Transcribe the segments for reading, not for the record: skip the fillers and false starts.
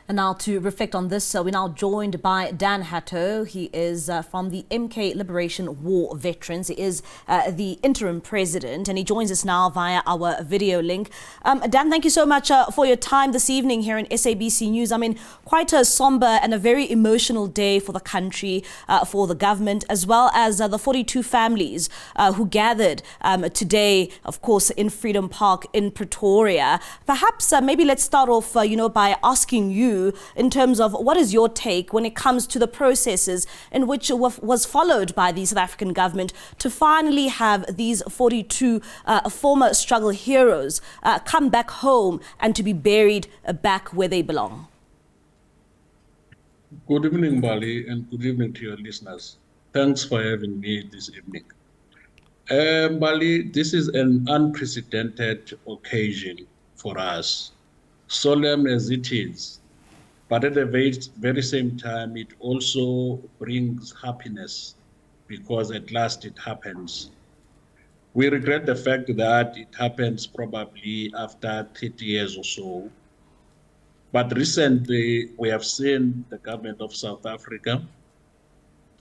And now to reflect on this, we're now joined by Dan Hatto. He is from the MK Liberation War Veterans. He is the interim president, and he joins us now via our video link. Dan, thank you so much for your time this evening here in SABC News. I mean, quite a somber and a very emotional day for the country, for the government, as well as the 42 families who gathered today, of course, in Freedom Park in Pretoria. Perhaps maybe let's start off, by asking you in terms of what is your take when it comes to the processes in which was followed by the South African government to finally have these 42 former struggle heroes come back home and to be buried back where they belong. Good evening, Bali, and good evening to your listeners. Thanks for having me this evening. Bali, this is an unprecedented occasion for us, solemn as it is. But at the very same time, it also brings happiness because at last it happens. We regret the fact that it happens probably after 30 years or so. But recently, we have seen the government of South Africa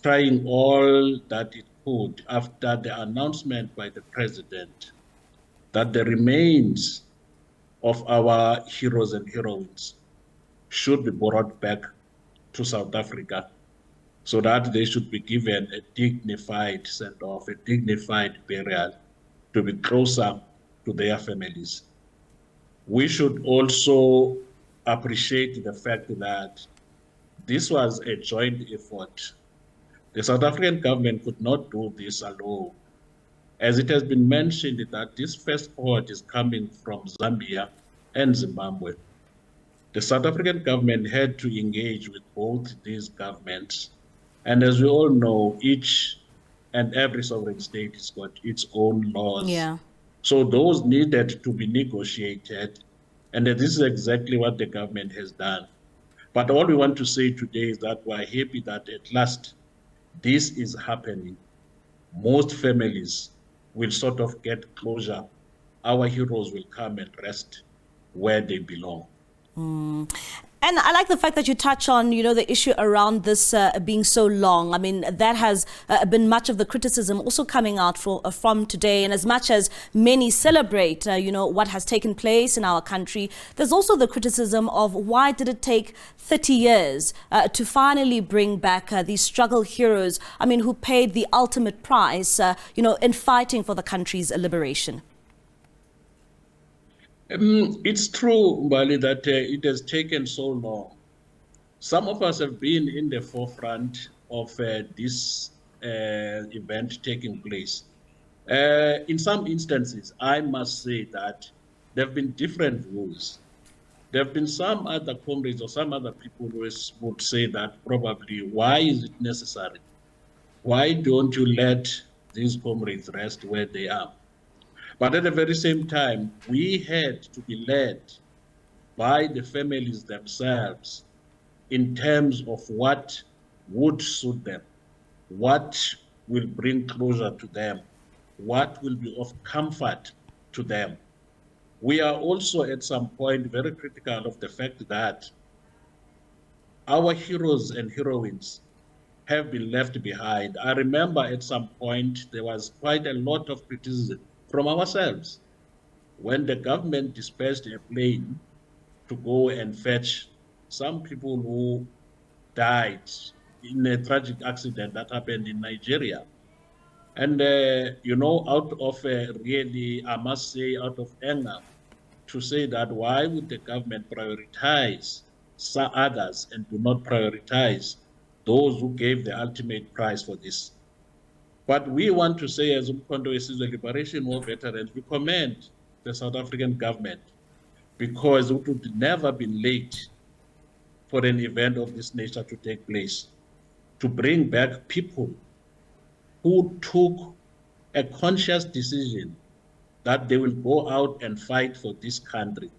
trying all that it could after the announcement by the president that the remains of our heroes and heroines should be brought back to South Africa so that they should be given a dignified send-off, a dignified burial to be closer to their families. We should also appreciate the fact that this was a joint effort. The South African government could not do this alone. As it has been mentioned that this first cohort is coming from Zambia and Zimbabwe. The South African government had to engage with both these governments. And as we all know, each and every sovereign state has got its own laws. Yeah. So those needed to be negotiated. And this is exactly what the government has done. But all we want to say today is that we're happy that at last this is happening. Most families will sort of get closure. Our heroes will come and rest where they belong. And I like the fact that you touch on, the issue around this being so long. I mean, that has been much of the criticism also coming out from today. And as much as many celebrate, what has taken place in our country, there's also the criticism of why did it take 30 years to finally bring back these struggle heroes, who paid the ultimate price, in fighting for the country's liberation. It's true, Mbali, that it has taken so long. Some of us have been in the forefront of this event taking place. In some instances, I must say that there have been different rules. There have been some other comrades or some other people who would say that probably, why is it necessary? Why don't you let these comrades rest where they are? But at the very same time, we had to be led by the families themselves in terms of what would suit them, what will bring closure to them, what will be of comfort to them. We are also at some point very critical of the fact that our heroes and heroines have been left behind. I remember at some point there was quite a lot of criticism from ourselves when the government dispatched a plane to go and fetch some people who died in a tragic accident that happened in Nigeria. And, out of really, I must say, out of anger, to say that why would the government prioritize others and do not prioritize those who gave the ultimate price for this? But we want to say, as Umkhonto weSizwe Liberation War Veterans, we commend the South African government because it would never been late for an event of this nature to take place, to bring back people who took a conscious decision that they will go out and fight for this country,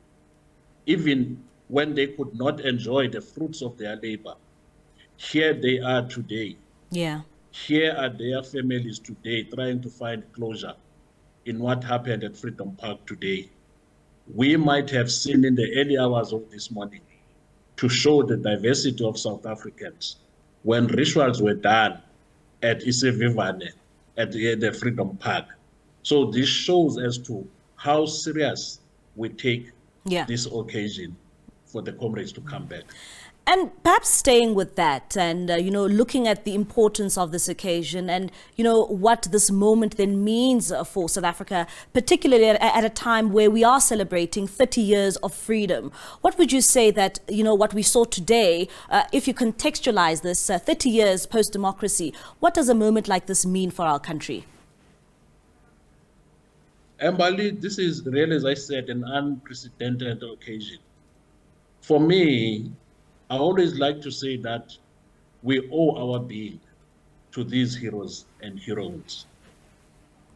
even when they could not enjoy the fruits of their labor. Here they are today. Yeah. Here are their families today trying to find closure in what happened at Freedom Park today. We might have seen in the early hours of this morning to show the diversity of South Africans when rituals were done at Isevivane, at the Freedom Park. So this shows as to how serious we take this occasion for the comrades to come back. And perhaps staying with that and, looking at the importance of this occasion and, what this moment then means for South Africa, particularly at a time where we are celebrating 30 years of freedom. What would you say that, what we saw today, if you contextualize this 30 years post-democracy, what does a moment like this mean for our country? Mbali, this is really, as I said, an unprecedented occasion. For me, I always like to say that we owe our being to these heroes and heroines.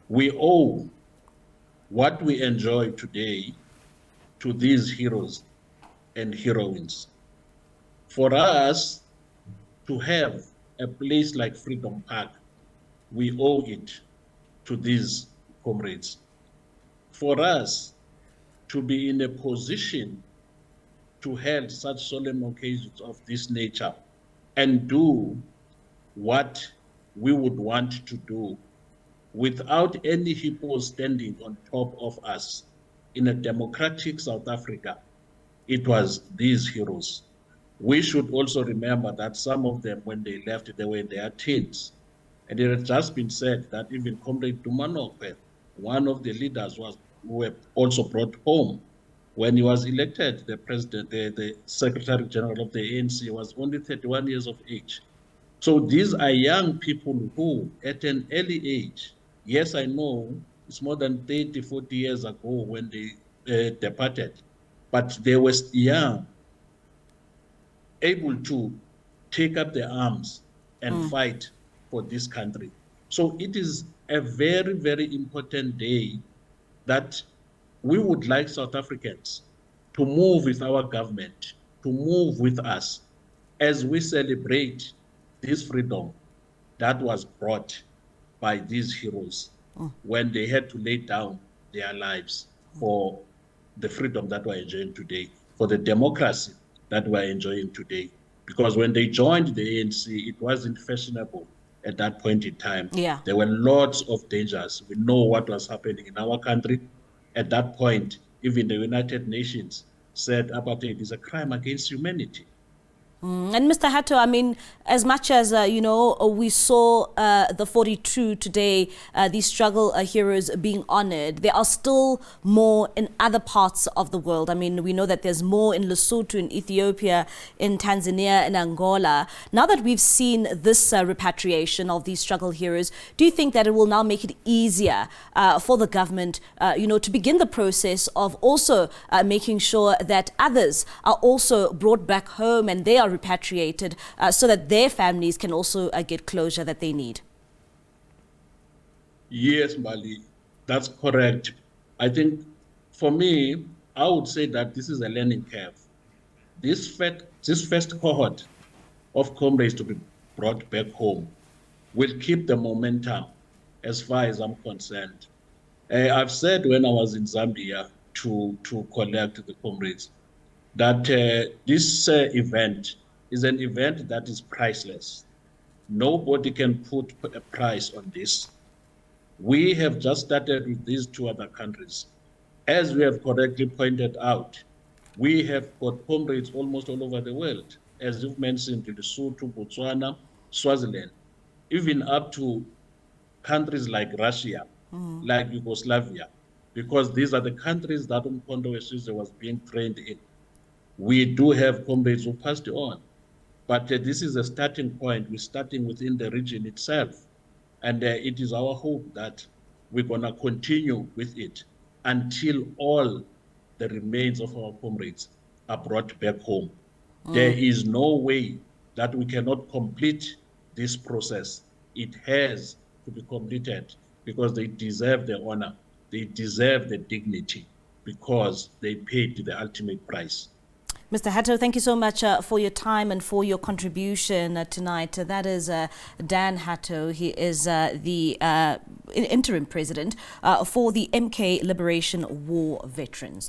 We owe what we enjoy today to these heroes and heroines. For us to have a place like Freedom Park, we owe it to these comrades. For us to be in a position to hold such solemn occasions of this nature and do what we would want to do without any hippo standing on top of us in a democratic South Africa, it was these heroes. We should also remember that some of them, when they left, they were in their teens. And it had just been said that even Comrade Dumanokwe, one of the leaders, who were also brought home. When he was elected, the president, the Secretary General of the ANC, was only 31 years of age. So these are young people who, at an early age, yes, I know it's more than 30, 40 years ago when they departed, but they were young, able to take up their arms and fight for this country. So it is a very, very important day that we would like South Africans to move with our government, to move with us as we celebrate this freedom that was brought by these heroes when they had to lay down their lives for the freedom that we're enjoying today, for the democracy that we're enjoying today. Because when they joined the ANC, it wasn't fashionable at that point in time. There were lots of dangers. We know what was happening in our country. At that point, even the United Nations said apartheid is a crime against humanity. And Mr. Hatto, I mean, as much as, we saw the 42 today, these struggle heroes being honored, there are still more in other parts of the world. I mean, we know that there's more in Lesotho, in Ethiopia, in Tanzania, in Angola. Now that we've seen this repatriation of these struggle heroes, do you think that it will now make it easier for the government, to begin the process of also making sure that others are also brought back home and they are repatriated so that their families can also get closure that they need? Yes, Mali, that's correct. I think for me, I would say that this is a learning curve. This first cohort of comrades to be brought back home will keep the momentum as far as I'm concerned. I've said when I was in Zambia to collect the comrades that this event is an event that is priceless. Nobody can put a price on this. We have just started with these two other countries. As we have correctly pointed out, we have got comrades almost all over the world. As you've mentioned, Lesotho, Botswana, Swaziland, even up to countries like Russia, like Yugoslavia, because these are the countries that Umkhonto we was being trained in. We do have comrades who passed on, but this is a starting point. We're starting within the region itself. And it is our hope that we're going to continue with it until all the remains of our comrades are brought back home. There is no way that we cannot complete this process. It has to be completed because they deserve the honor. They deserve the dignity because they paid the ultimate price. Mr. Hatto, thank you so much for your time and for your contribution tonight. That is Dan Hatto. He is the interim president for the MK Liberation War Veterans.